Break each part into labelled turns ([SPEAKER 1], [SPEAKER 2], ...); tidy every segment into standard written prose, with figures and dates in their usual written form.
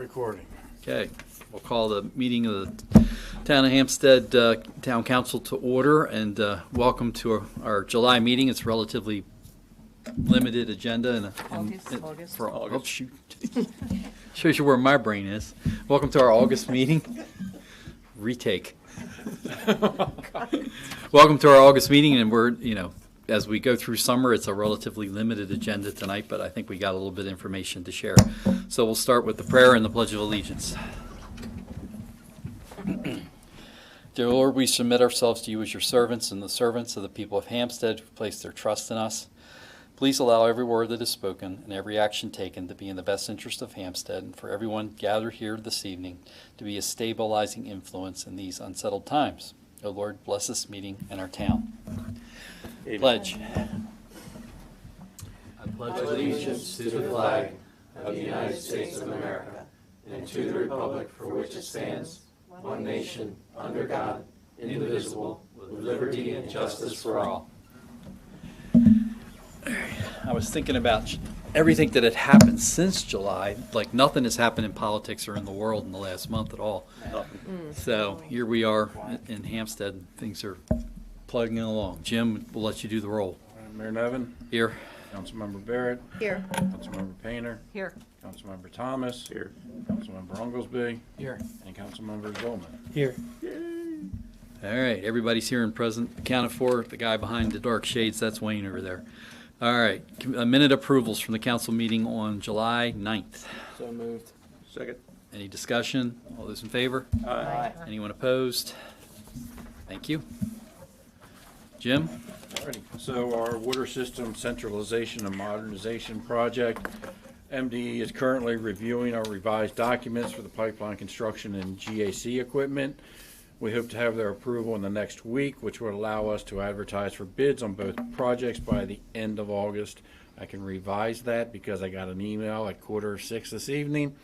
[SPEAKER 1] recording.
[SPEAKER 2] Okay, we'll call the meeting of the Town of Hampstead Town Council to order, and welcome to our July meeting. It's a relatively limited agenda
[SPEAKER 3] August.
[SPEAKER 2] for August. Oh, shoot. Shows you where my brain is. Welcome to our August meeting. Retake. Welcome to our August meeting, and we're, as we go through summer, it's a relatively limited agenda tonight, but I think we got a little bit of information to share. So we'll start with the prayer and the Pledge of Allegiance. Dear Lord, we submit ourselves to you as your servants and the servants of the people of Hampstead who place their trust in us. Please allow every word that is spoken and every action taken to be in the best interest of Hampstead, and for everyone gathered here this evening to be a stabilizing influence in these unsettled times. O Lord, bless this meeting and our town. Amen. Pledge.
[SPEAKER 4] I pledge allegiance to the flag of the United States of America and to the republic for which it stands, one nation, under God, indivisible, with liberty and justice for all.
[SPEAKER 2] I was thinking about everything that had happened since July. Like nothing has happened in politics or in the world in the last month at all. So here we are in Hampstead. Things are plugging along. Jim, we'll let you do the roll.
[SPEAKER 1] Mayor Nevin.
[SPEAKER 2] Here.
[SPEAKER 1] Councilmember Barrett.
[SPEAKER 3] Here.
[SPEAKER 1] Councilmember Painter.
[SPEAKER 3] Here.
[SPEAKER 1] Councilmember Thomas.
[SPEAKER 4] Here.
[SPEAKER 1] Councilmember Unglesby.
[SPEAKER 4] Here.
[SPEAKER 1] And Councilmember Zolman.
[SPEAKER 4] Here.
[SPEAKER 2] All right, everybody's here and present, accounted for. The guy behind the dark shades, that's Wayne over there. All right, minute approvals from the council meeting on July 9th.
[SPEAKER 4] So moved. Second.
[SPEAKER 2] Any discussion? All those in favor?
[SPEAKER 4] Aye.
[SPEAKER 2] Anyone opposed? Thank you. Jim?
[SPEAKER 1] Alrighty. So our water system centralization and modernization project, MDE is currently reviewing our revised documents for the pipeline construction and GAC equipment. We hope to have their approval in the next week, which would allow us to advertise for bids on both projects by the end of August. I can revise that because I got an email at 5:45 this evening.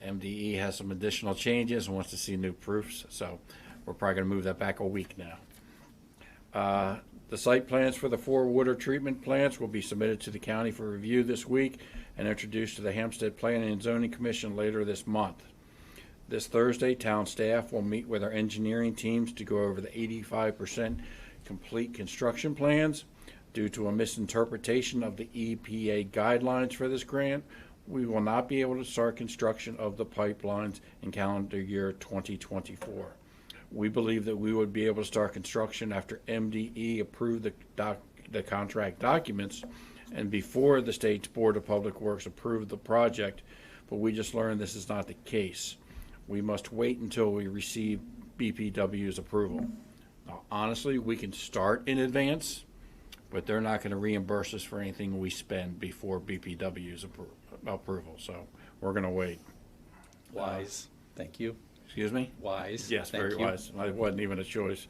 [SPEAKER 1] MDE has some additional changes and wants to see new proofs, so we're probably going to move that back a week now. The site plans for the 4 water treatment plants will be submitted to the county for review this week and introduced to the Hampstead Planning and Zoning Commission later this month. This Thursday, town staff will meet with our engineering teams to go over the 85% complete construction plans. Due to a misinterpretation of the EPA guidelines for this grant, we will not be able to start construction of the pipelines in calendar year 2024. We believe that we would be able to start construction after MDE approved the contract documents and before the state's Board of Public Works approved the project, but we just learned this is not the case. We must wait until we receive BPW's approval. Now, honestly, we can start in advance, but they're not going to reimburse us for anything we spend before BPW's approval, so we're going to wait.
[SPEAKER 2] Wise. Thank you.
[SPEAKER 1] Excuse me?
[SPEAKER 2] Wise.
[SPEAKER 1] Yes,
[SPEAKER 2] Thank
[SPEAKER 1] very
[SPEAKER 2] you.
[SPEAKER 1] wise. It wasn't even a choice.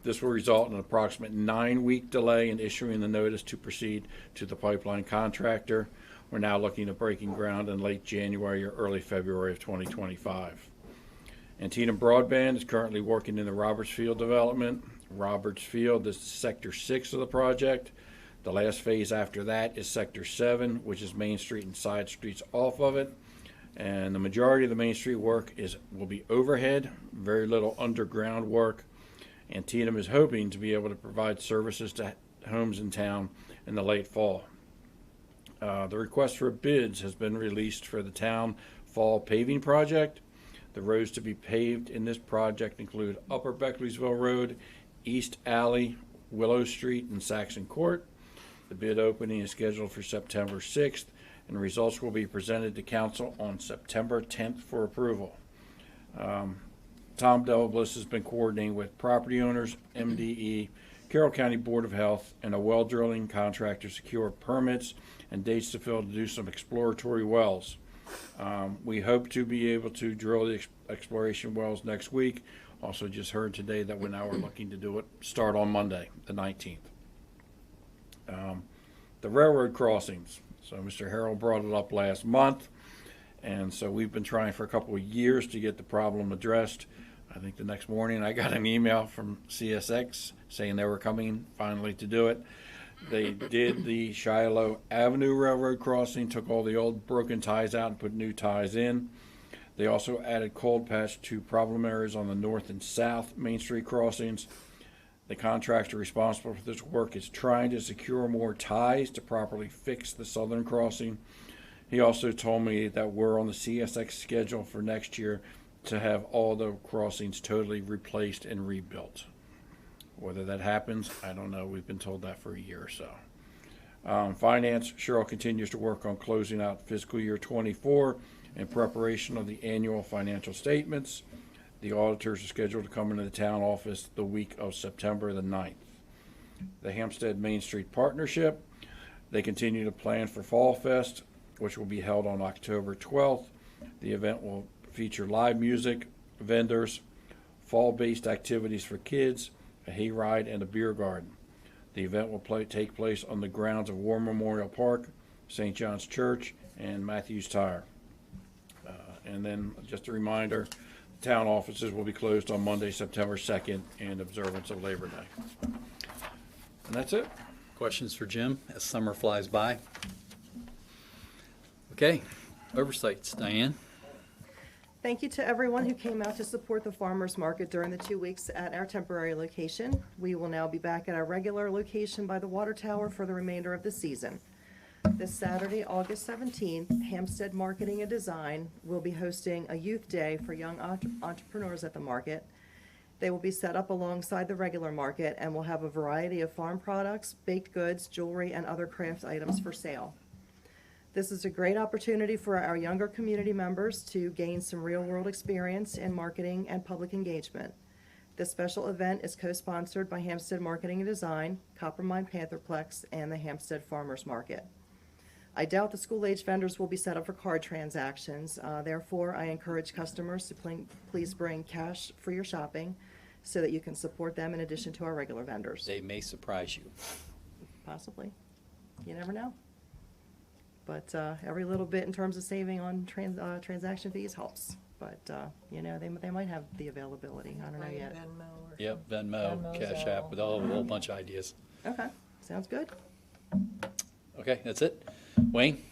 [SPEAKER 1] This will result in an approximate 9-week delay in issuing the notice to proceed to the pipeline contractor. We're now looking at breaking ground in late January or early February of 2025. Antietam Broadband is currently working in the Roberts Field development. Roberts Field is Sector 6 of the project. The last phase after that is Sector 7, which is Main Street and side streets off of it. And the majority of the Main Street work will be overhead, very little underground work. Antietam is hoping to be able to provide services to homes in town in the late fall. The request for bids has been released for the town fall paving project. The roads to be paved in this project include Upper Beckleyville Road, East Alley, Willow Street, and Saxon Court. The bid opening is scheduled for September 6th, and results will be presented to council on September 10th for approval. Tom Delbliss has been coordinating with property owners, MDE, Carroll County Board of Health, and a well drilling contractor to secure permits and dates to fill to do some exploratory wells. We hope to be able to drill the exploration wells next week. Also just heard today that we're looking to do it, start on Monday, the 19th. The railroad crossings. So Mr. Harrell brought it up last month, and so we've been trying for a couple of years to get the problem addressed. I think the next morning I got an email from CSX saying they were coming finally to do it. They did the Shiloh Avenue Railroad crossing, took all the old broken ties out and put new ties in. They also added cold patch to problem areas on the north and south Main Street crossings. The contractor responsible for this work is trying to secure more ties to properly fix the southern crossing. He also told me that we're on the CSX schedule for next year to have all the crossings totally replaced and rebuilt. Whether that happens, I don't know. We've been told that for a year or so. Finance, Cheryl continues to work on closing out fiscal year 24 in preparation of the annual financial statements. The auditors are scheduled to come into the town office the week of September the 9th. The Hampstead Main Street Partnership, they continue to plan for Fall Fest, which will be held on October 12th. The event will feature live music, vendors, fall-based activities for kids, a hayride, and a beer garden. The event will take place on the grounds of War Memorial Park, St. John's Church, and Matthews Tire. And then just a reminder, the town offices will be closed on Monday, September 2nd, in observance of Labor Day. And that's it.
[SPEAKER 2] Questions for Jim as summer flies by? Okay, oversights. Diane?
[SPEAKER 3] Thank you to everyone who came out to support the farmers market during the 2 weeks at our temporary location. We will now be back at our regular location by the water tower for the remainder of the season. This Saturday, August 17th, Hampstead Marketing and Design will be hosting a youth day for young entrepreneurs at the market. They will be set up alongside the regular market and will have a variety of farm products, baked goods, jewelry, and other craft items for sale. This is a great opportunity for our younger community members to gain some real-world experience in marketing and public engagement. This special event is co-sponsored by Hampstead Marketing and Design, Coppermine Pantherplex, and the Hampstead Farmers Market. I doubt the school-age vendors will be set up for card transactions. Therefore, I encourage customers to please bring cash for your shopping so that you can support them in addition to our regular vendors.
[SPEAKER 2] They may surprise you.
[SPEAKER 3] Possibly. You never know. But every little bit in terms of saving on transaction fees helps. But, you know, they might have the availability. I don't know yet.
[SPEAKER 2] Yep, Venmo, Cash App, with a whole bunch of ideas.
[SPEAKER 3] Okay, sounds good.
[SPEAKER 2] Okay, that's it. Wayne?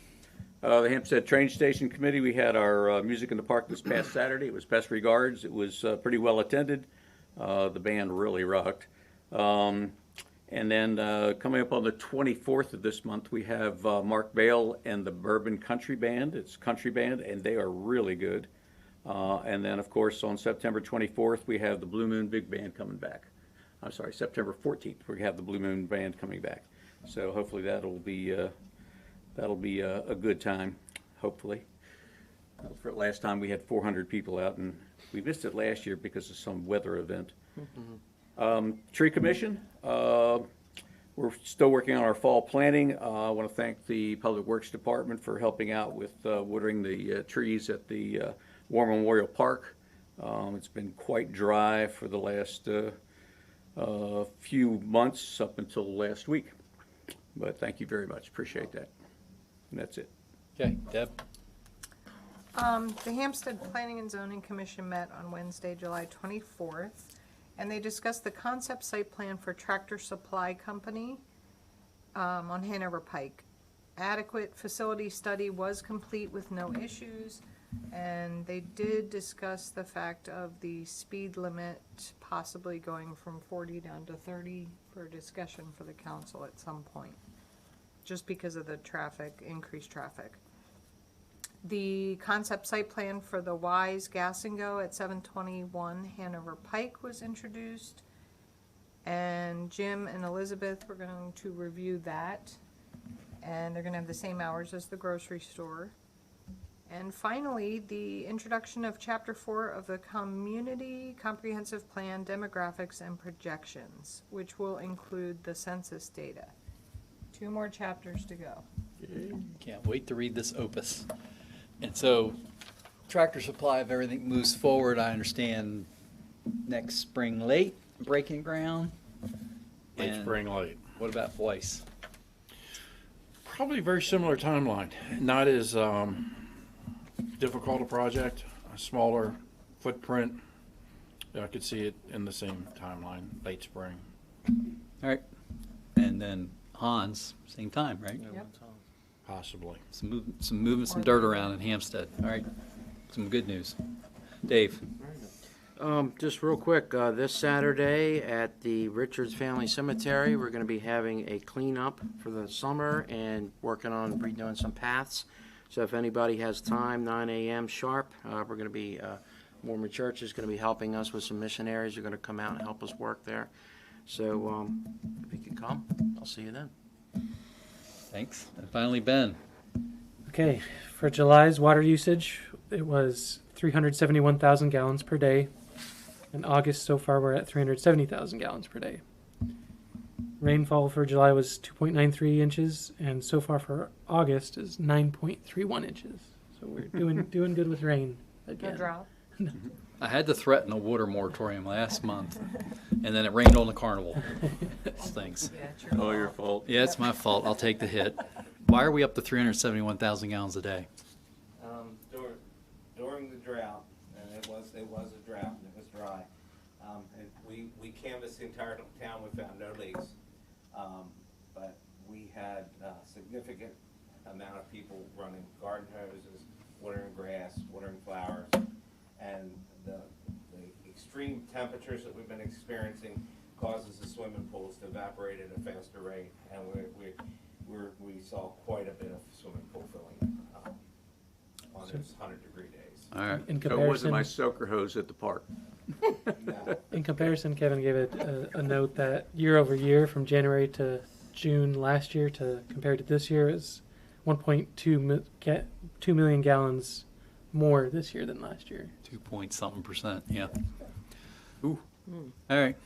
[SPEAKER 5] The Hampstead Train Station Committee, we had our Music in the Park this past Saturday. It was best regards. It was pretty well attended. The band really rocked. And then coming up on the 24th of this month, we have Mark Bale and the Bourbon Country Band. It's a country band, and they are really good. And then, of course, on September 24th, we have the Blue Moon Big Band coming back. I'm sorry, September 14th, we have the Blue Moon Band coming back. So hopefully that'll be a good time, hopefully. For last time, we had 400 people out, and we missed it last year because of some weather event. Tree Commission, we're still working on our fall planting. I want to thank the Public Works Department for helping out with watering the trees at the War Memorial Park. It's been quite dry for the last few months up until last week. But thank you very much. Appreciate that. And that's it.
[SPEAKER 2] Okay, Deb?
[SPEAKER 6] The Hampstead Planning and Zoning Commission met on Wednesday, July 24th, and they discussed the concept site plan for Tractor Supply Company on Hanover Pike. Adequate facility study was complete with no issues, and they did discuss the fact of the speed limit possibly going from 40 down to 30 for discussion for the council at some point, just because of the increased traffic. The concept site plan for the Wise Gas and Go at 721 Hanover Pike was introduced, and Jim and Elizabeth were going to review that, and they're going to have the same hours as the grocery store. And finally, the introduction of Chapter 4 of the Community Comprehensive Plan Demographics and Projections, which will include the census data. 2 more chapters to go.
[SPEAKER 2] Can't wait to read this opus. And so, Tractor Supply, if everything moves forward, I understand next spring late, breaking ground.
[SPEAKER 1] Late
[SPEAKER 2] And
[SPEAKER 1] spring, late.
[SPEAKER 2] What about Weiss?
[SPEAKER 1] Probably a very similar timeline. Not as difficult a project, a smaller footprint. I could see it in the same timeline, late spring.
[SPEAKER 2] All right. And then Hans, same time, right?
[SPEAKER 6] Yep.
[SPEAKER 1] Possibly.
[SPEAKER 2] Some moving some dirt around in Hampstead. All right. some good news. Dave?
[SPEAKER 7] Just real quick, this Saturday at the Richards Family Cemetery, we're going to be having a cleanup for the summer and working on redoing some paths. So if anybody has time, 9 a.m. sharp, we're going to be, Mormon Church is going to be helping us with some missionaries. They're going to come out and help us work there. So if you can come, I'll see you then.
[SPEAKER 2] Thanks. And finally, Ben.
[SPEAKER 8] Okay, for July's water usage, it was 371,000 gallons per day. In August, so far, we're at 370,000 gallons per day. Rainfall for July was 2.93 inches, and so far for August is 9.31 inches. So we're doing good with rain
[SPEAKER 6] No
[SPEAKER 8] again.
[SPEAKER 6] drought.
[SPEAKER 2] I had to threaten a water moratorium last month, and then it rained on the carnival. Stinks.
[SPEAKER 5] All your fault.
[SPEAKER 2] Yeah, it's my fault. I'll take the hit. Why are we up to 371,000 gallons a day?
[SPEAKER 9] During the drought, and it was a drought, and it was dry, and we canvassed the entire town, we found no leaks. But we had a significant amount of people running garden hoses, watering grass, watering flowers, and the extreme temperatures that we've been experiencing causes the swimming pools to evaporate at a faster rate, and we saw quite a bit of swimming pool filling on those 100-degree days.
[SPEAKER 2] All right.
[SPEAKER 8] In
[SPEAKER 5] So it wasn't my
[SPEAKER 8] comparison,
[SPEAKER 5] soaker hose at the park.
[SPEAKER 9] No.
[SPEAKER 8] in comparison, Kevin gave it a note that year over year, from January to June last year to compared to this year, is 2 million gallons more this year than last year.
[SPEAKER 2] 2.something%. Yeah. Ooh. All right.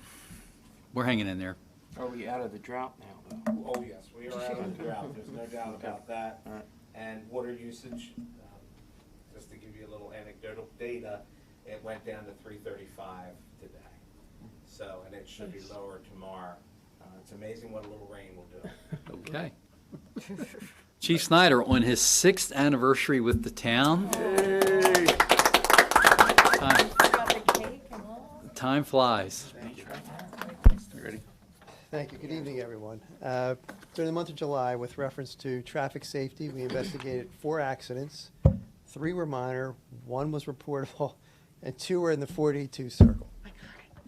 [SPEAKER 2] We're hanging in there.
[SPEAKER 7] Are we out of the drought now, though?
[SPEAKER 9] Oh, yes, we are out of the drought, there's no doubt about that.
[SPEAKER 7] All right.
[SPEAKER 9] And water usage, just to give you a little anecdotal data, it went down to 335 today. So, and it should be lower tomorrow. It's amazing what a little rain will do.
[SPEAKER 2] Okay. Chief Snyder, on his 6th anniversary with the town. Time flies.
[SPEAKER 5] Ready?
[SPEAKER 10] Thank you. Good evening, everyone. During the month of July, with reference to traffic safety, we investigated 4 accidents. 3 were minor, 1 was reportable, and 2 were in the 42 circle.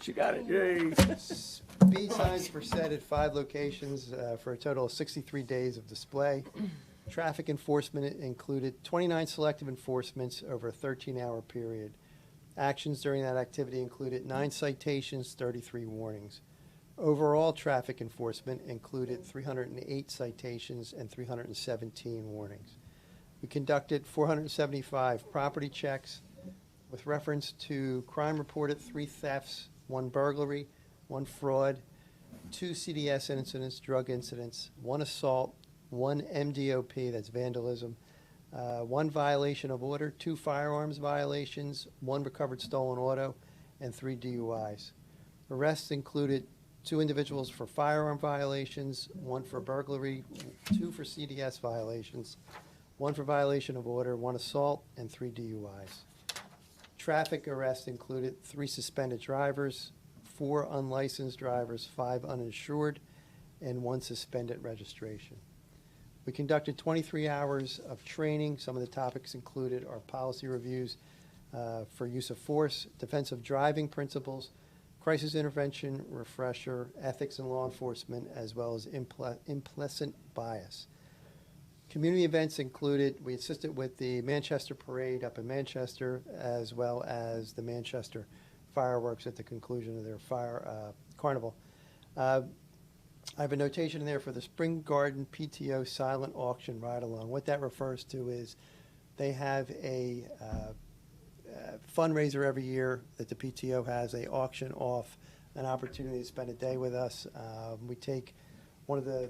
[SPEAKER 5] She got it, yay.
[SPEAKER 10] Speed signs were set at 5 locations for a total of 63 days of display. Traffic enforcement included 29 selective enforcements over a 13-hour period. Actions during that activity included 9 citations, 33 warnings. Overall traffic enforcement included 308 citations and 317 warnings. We conducted 475 property checks. With reference to crime reported, 3 thefts, 1 burglary, 1 fraud, 2 CDS incidents, drug incidents, 1 assault, 1 MDOP, that's vandalism, 1 violation of order, 2 firearms violations, 1 recovered stolen auto, and 3 DUIs. Arrests included 2 individuals for firearm violations, 1 for burglary, 2 for CDS violations, 1 for violation of order, 1 assault, and 3 DUIs. Traffic arrests included 3 suspended drivers, 4 unlicensed drivers, 5 uninsured, and 1 suspended registration. We conducted 23 hours of training. Some of the topics included our policy reviews for use of force, defensive driving principles, crisis intervention refresher, ethics and law enforcement, as well as implicit bias. Community events included, we assisted with the Manchester Parade up in Manchester, as well as the Manchester fireworks at the conclusion of their carnival. I have a notation in there for the Spring Garden PTO silent auction ride-along. What that refers to is they have a fundraiser every year that the PTO has. They auction off an opportunity to spend a day with us. We take one of the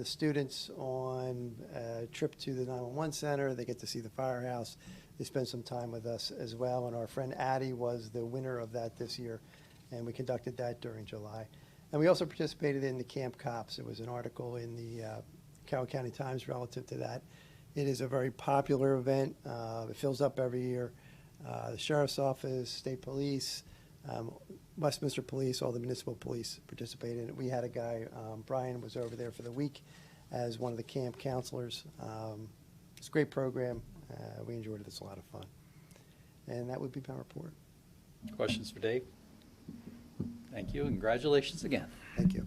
[SPEAKER 10] students on a trip to the 911 center. They get to see the firehouse. They spend some time with us as well. And our friend Addie was the winner of that this year, and we conducted that during July. And we also participated in the Camp Cops. There was an article in the Carroll County Times relative to that. It is a very popular event. It fills up every year. The Sheriff's Office, State Police, Westminster Police, all the municipal police participated in it. We had a guy, Brian, was over there for the week as one of the camp counselors. It's a great program. We enjoyed it. It's a lot of fun. And that would be my report.
[SPEAKER 2] Questions for Dave? Thank you, and congratulations again.
[SPEAKER 10] Thank you.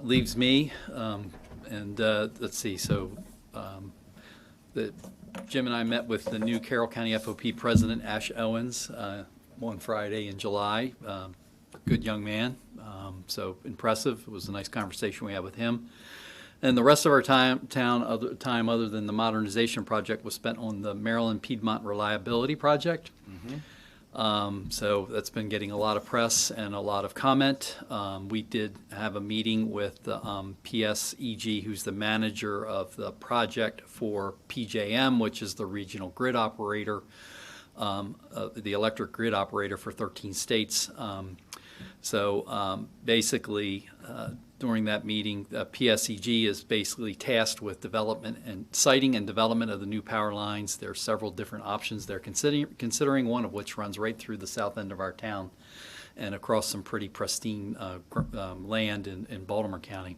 [SPEAKER 2] Leaves me, and let's see, so Jim and I met with the new Carroll County FOP President, Ash Owens, one Friday in July. Good young man, so impressive. It was a nice conversation we had with him. And the rest of our time other than the modernization project was spent on the Maryland Piedmont Reliability Project. So that's been getting a lot of press and a lot of comment. We did have a meeting with the PSEG, who's the manager of the project for PJM, which is the regional grid operator, the electric grid operator for 13 states. Basically, during that meeting, PSEG is basically tasked with development and siting and development of the new power lines. There are several different options they're considering, one of which runs right through the south end of our town and across some pretty pristine land in Baltimore County.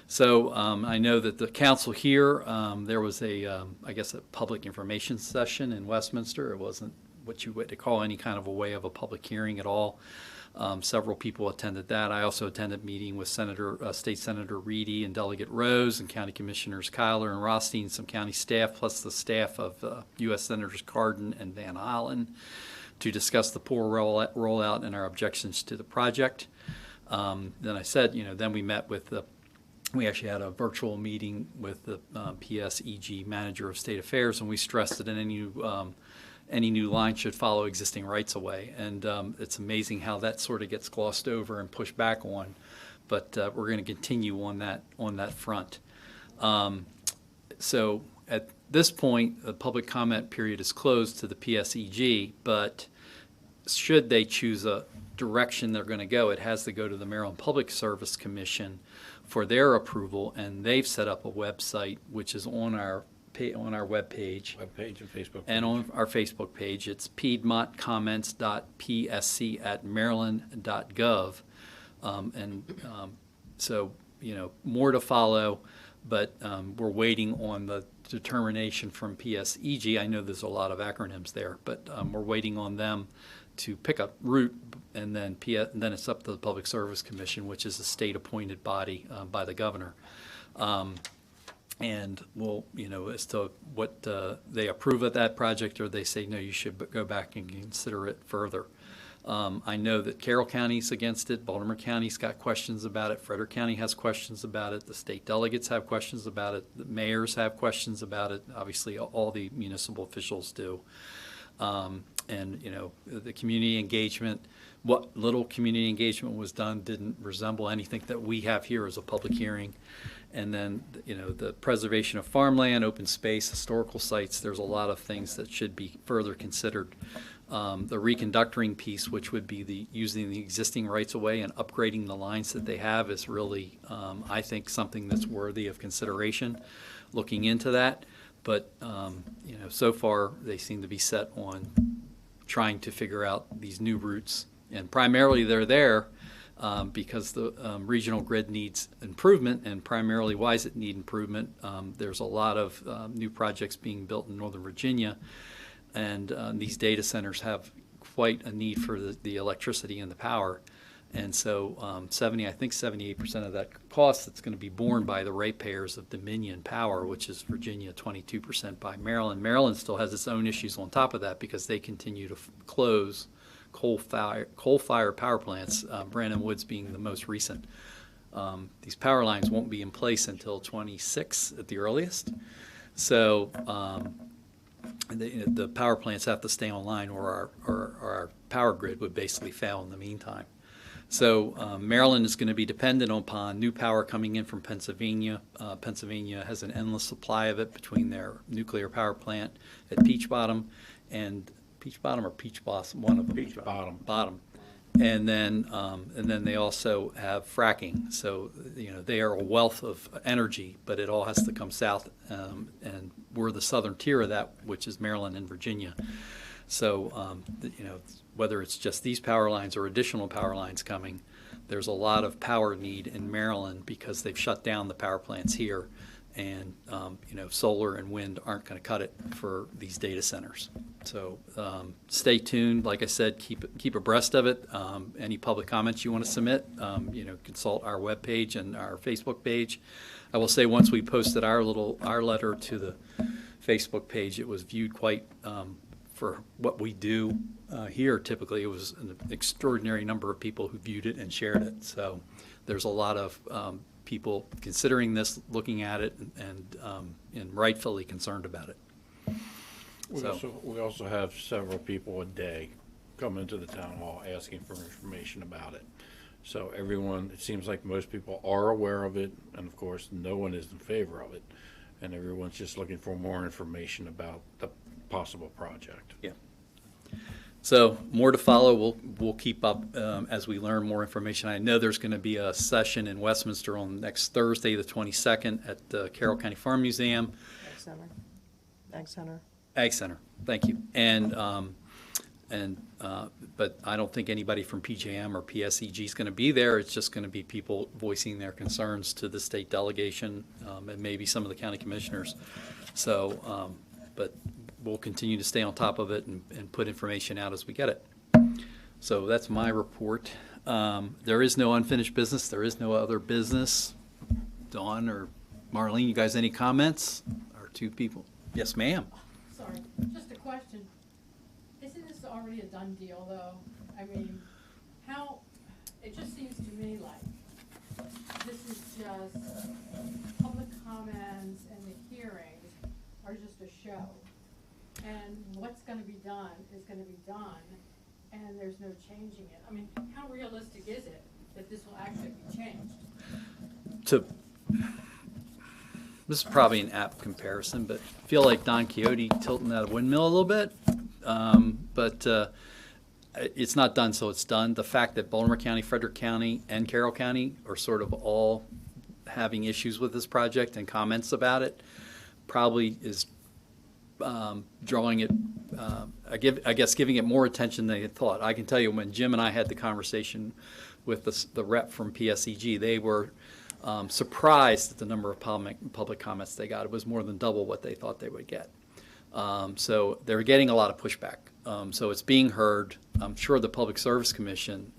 [SPEAKER 2] So I know that the council here, there was I guess a public information session in Westminster. It wasn't what you would call any kind of a way of a public hearing at all. Several people attended that. I also attended a meeting with State Senator Reedy and Delegate Rose and County Commissioners Kyler and Rothstein, some county staff, plus the staff of U.S. Senators Cardin and Van Hollen to discuss the poor rollout and our objections to the project. Then I said, then we met with we actually had a virtual meeting with the PSEG Manager of State Affairs, and we stressed that any new line should follow existing rights-of-way. And it's amazing how that sort of gets glossed over and pushed back on. But we're going to continue on that front. So at this point, the public comment period is closed to the PSEG, but should they choose a direction they're going to go, it has to go to the Maryland Public Service Commission for their approval, and they've set up a website which is on our webpage
[SPEAKER 1] and Facebook
[SPEAKER 2] and on our Facebook page. It's piedmontcomments.psc@maryland.gov. So, more to follow, but we're waiting on the determination from PSEG. I know there's a lot of acronyms there, but we're waiting on them to pick a route, and then it's up to the Public Service Commission, which is a state-appointed body by the governor. And we'll, as to what they approve of that project, or they say, no, you should go back and consider it further. I know that Carroll County's against it. Baltimore County's got questions about it. Frederick County has questions about it. The state delegates have questions about it. The mayors have questions about it. Obviously, all the municipal officials do. The community engagement, what little community engagement was done didn't resemble anything that we have here as a public hearing. And then, the preservation of farmland, open space, historical sites, there's a lot of things that should be further considered. The reconductoring piece, which would be using the existing rights-of-way and upgrading the lines that they have, is really, I think, something that's worthy of consideration, looking into that. But, so far, they seem to be set on trying to figure out these new routes. And primarily they're there because the regional grid needs improvement, and primarily why does it need improvement? There's a lot of new projects being built in Northern Virginia, and these data centers have quite a need for the electricity and the power. And so I think 78% of that cost that's going to be borne by the ratepayers of Dominion Power, which is Virginia, 22% by Maryland. Maryland still has its own issues on top of that because they continue to close coal-fired power plants, Brandon Woods being the most recent. These power lines won't be in place until 26 at the earliest. So the power plants have to stay online, or our power grid would basically fail in the meantime. So Maryland is going to be dependent upon new power coming in from Pennsylvania. Pennsylvania has an endless supply of it between their nuclear power plant at Peach Bottom and Peach Bottom or Peach Blossom, one of them.
[SPEAKER 1] Peach Bottom.
[SPEAKER 2] Bottom. And then they also have fracking. So, they are a wealth of energy, but it all has to come south. And we're the southern tier of that, which is Maryland and Virginia. So, whether it's just these power lines or additional power lines coming, there's a lot of power need in Maryland because they've shut down the power plants here. And, solar and wind aren't going to cut it for these data centers. So stay tuned. Like I said, keep abreast of it. Any public comments you want to submit, consult our webpage and our Facebook page. I will say once we posted our letter to the Facebook page, it was viewed quite, for what we do here, typically it was an extraordinary number of people who viewed it and shared it. So there's a lot of people considering this, looking at it, and rightfully concerned about it.
[SPEAKER 1] We also have several people a day come into the town hall asking for information about it. So everyone, it seems like most people are aware of it, and of course, no one is in favor of it. And everyone's just looking for more information about the possible project.
[SPEAKER 2] Yeah. So more to follow. We'll keep up as we learn more information. I know there's going to be a session in Westminster on next Thursday, the 22nd, at the Carroll County Farm Museum. Ag Center. Thank you. But I don't think anybody from PJM or PSEG is going to be there. It's just going to be people voicing their concerns to the state delegation and maybe some of the county commissioners. So, but we'll continue to stay on top of it and put information out as we get it. So that's my report. There is no unfinished business. There is no other business. Dawn or Marlene, you guys any comments? Or two people? Yes, ma'am.
[SPEAKER 11] Sorry, just a question. Isn't this already a done deal, though? I mean, it just seems to me like this is just public comments and the hearings are just a show. And what's going to be done is going to be done, and there's no changing it. I mean, how realistic is it that this will actually be changed?
[SPEAKER 2] This is probably an apt comparison, but I feel like Don Quixote tilting that windmill a little bit. But it's not done, so it's done. The fact that Baltimore County, Frederick County, and Carroll County are sort of all having issues with this project and comments about it probably is drawing it, I guess giving it more attention than they had thought. I can tell you when Jim and I had the conversation with the rep from PSEG, they were surprised at the number of public comments they got. It was more than double what they thought they would get. So they're getting a lot of pushback. So it's being heard. I'm sure the Public Service Commission,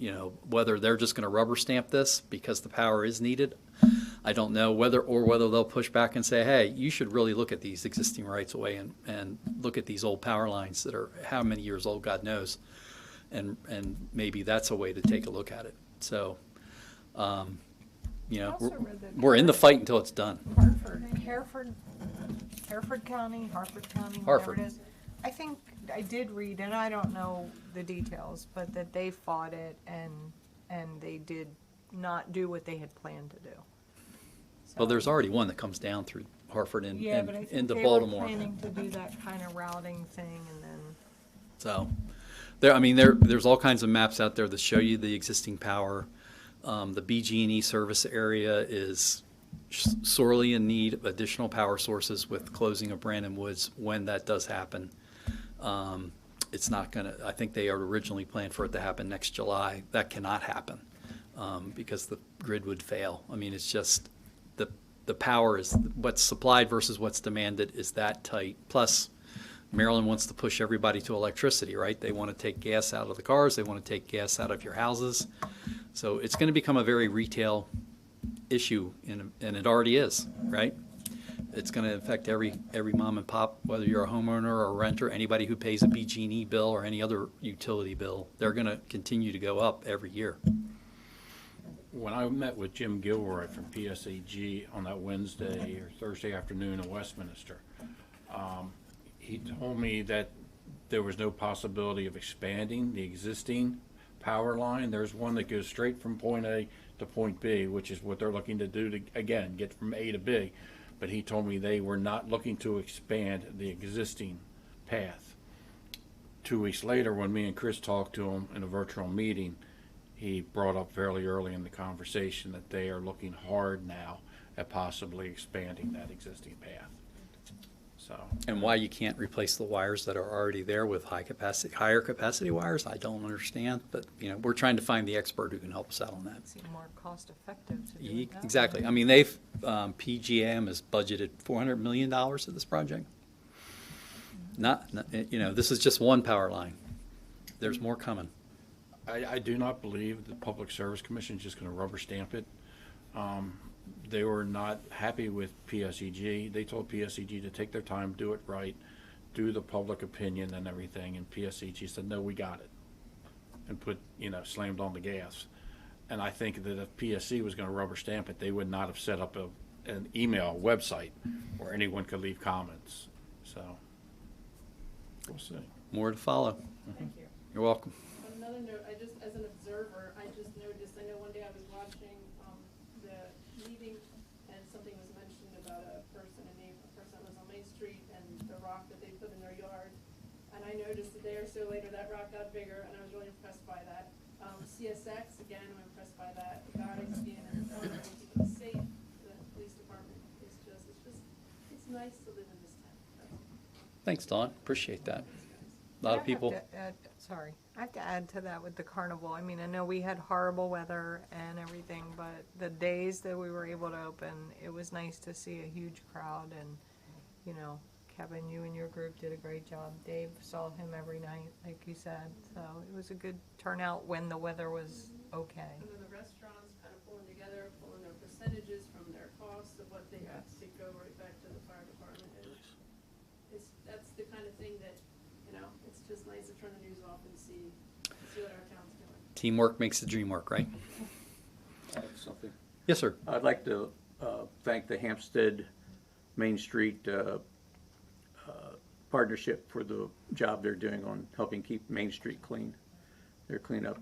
[SPEAKER 2] whether they're just going to rubber stamp this because the power is needed, I don't know. Whether they'll push back and say, hey, you should really look at these existing rights of way and look at these old power lines that are how many years old, God knows. And maybe that's a way to take a look at it. So, we're in the fight until it's done.
[SPEAKER 6] Hereford County, Harford County,
[SPEAKER 2] Harford.
[SPEAKER 6] whatever it is. I think I did read, and I don't know the details, but that they fought it and they did not do what they had planned to do.
[SPEAKER 2] Well, there's already one that comes down through Hartford and
[SPEAKER 6] but I think
[SPEAKER 2] into
[SPEAKER 6] they
[SPEAKER 2] Baltimore.
[SPEAKER 6] were planning to do that kind of routing thing, and then.
[SPEAKER 2] So, there's all kinds of maps out there that show you the existing power. The BG&E service area is sorely in need of additional power sources with closing of Brandon Woods when that does happen. It's not going to, I think they had originally planned for it to happen next July. That cannot happen because the grid would fail. It's just the power is what's supplied versus what's demanded is that tight. Plus, Maryland wants to push everybody to electricity, right? They want to take gas out of the cars. They want to take gas out of your houses. So it's going to become a very retail issue, and it already is, right? It's going to affect every mom and pop, whether you're a homeowner or a renter, anybody who pays a BG&E bill or any other utility bill. They're going to continue to go up every year.
[SPEAKER 1] When I met with Jim Gilroy from PSEG on that Wednesday or Thursday afternoon in Westminster, he told me that there was no possibility of expanding the existing power line. There's one that goes straight from point A to point B, which is what they're looking to do to, again, get from A to B. But he told me they were not looking to expand the existing path. 2 weeks later, when me and Chris talked to him in a virtual meeting, he brought up fairly early in the conversation that they are looking hard now at possibly expanding that existing path. So So,
[SPEAKER 2] And why you can't replace the wires that are already there with higher capacity wires, I don't understand. But, we're trying to find the expert who can help us out on that.
[SPEAKER 6] Seem more cost effective to do it that way.
[SPEAKER 2] Exactly. I mean, PGM has budgeted $400 million to this project. This is just one power line. There's more coming.
[SPEAKER 1] I do not believe the Public Service Commission is just gonna rubber stamp it. They were not happy with PSEG. They told PSEG to take their time, do it right, do the public opinion and everything, and PSEG said, no, we got it. And slammed on the gas. And I think that if PSC was gonna rubber stamp it, they would not have set up an email website where anyone could leave comments, so. We'll see.
[SPEAKER 2] More to follow.
[SPEAKER 11] Thank you.
[SPEAKER 2] You're welcome.
[SPEAKER 11] On another note, as an observer, I just noticed, I know one day I was watching, the meeting and something was mentioned about a person that was on Main Street and the rock that they put in their yard. And I noticed a day or so later, that rock got bigger and I was really impressed by that. CSX, again, I'm impressed by that. The guys being in the corner, keeping it safe, the police department, it's nice to live in this town. That's all.
[SPEAKER 2] Thanks, Dawn. Appreciate that. A lot of people.
[SPEAKER 6] I have to add to that with the carnival. I mean, I know we had horrible weather and everything, but the days that we were able to open, it was nice to see a huge crowd and, Kevin, you and your group did a great job. Dave saw him every night, like you said, so it was a good turnout when the weather was okay.
[SPEAKER 11] And then the restaurants kind of pulling together, pulling their percentages from their costs of what they have to go right back to the fire department. That's the kind of thing that, it's just nice to turn the news off and see what our town's doing.
[SPEAKER 2] Teamwork makes the dream work, right?
[SPEAKER 5] I have something.
[SPEAKER 2] Yes, sir.
[SPEAKER 5] I'd like to thank the Hampstead Main Street partnership for the job they're doing on helping keep Main Street clean. Their cleanup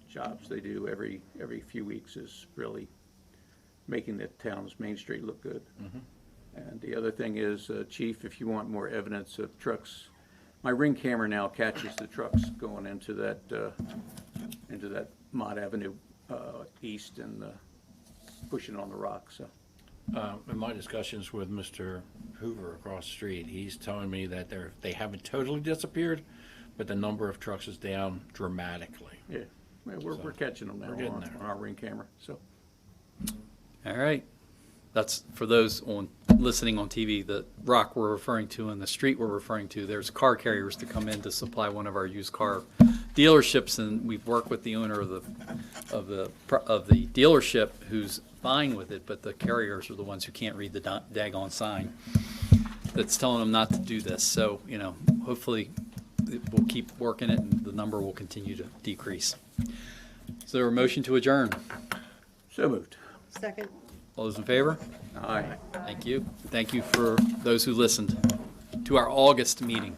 [SPEAKER 5] jobs they do every few weeks is really making the town's Main Street look good. And the other thing is, Chief, if you want more evidence of trucks, my Ring camera now catches the trucks going into that Mott Avenue east and pushing on the rock. So
[SPEAKER 1] In my discussions with Mr. Hoover across the street, he's telling me that they haven't totally disappeared, but the number of trucks is down dramatically.
[SPEAKER 5] yeah, we're catching them now
[SPEAKER 1] we're getting
[SPEAKER 5] on
[SPEAKER 1] there.
[SPEAKER 5] our Ring camera. So
[SPEAKER 2] All right. That's for those listening on TV, the rock we're referring to and the street we're referring to, there's car carriers to come in to supply one of our used car dealerships, and we've worked with the owner of the dealership who's fine with it, but the carriers are the ones who can't read the daggone sign that's telling them not to do this. So, hopefully we'll keep working it and the number will continue to decrease. Is there a motion to adjourn?
[SPEAKER 5] so moved.
[SPEAKER 3] Second.
[SPEAKER 2] All those in favor?
[SPEAKER 5] Aye.
[SPEAKER 2] Thank you. Thank you for those who listened to our August meeting.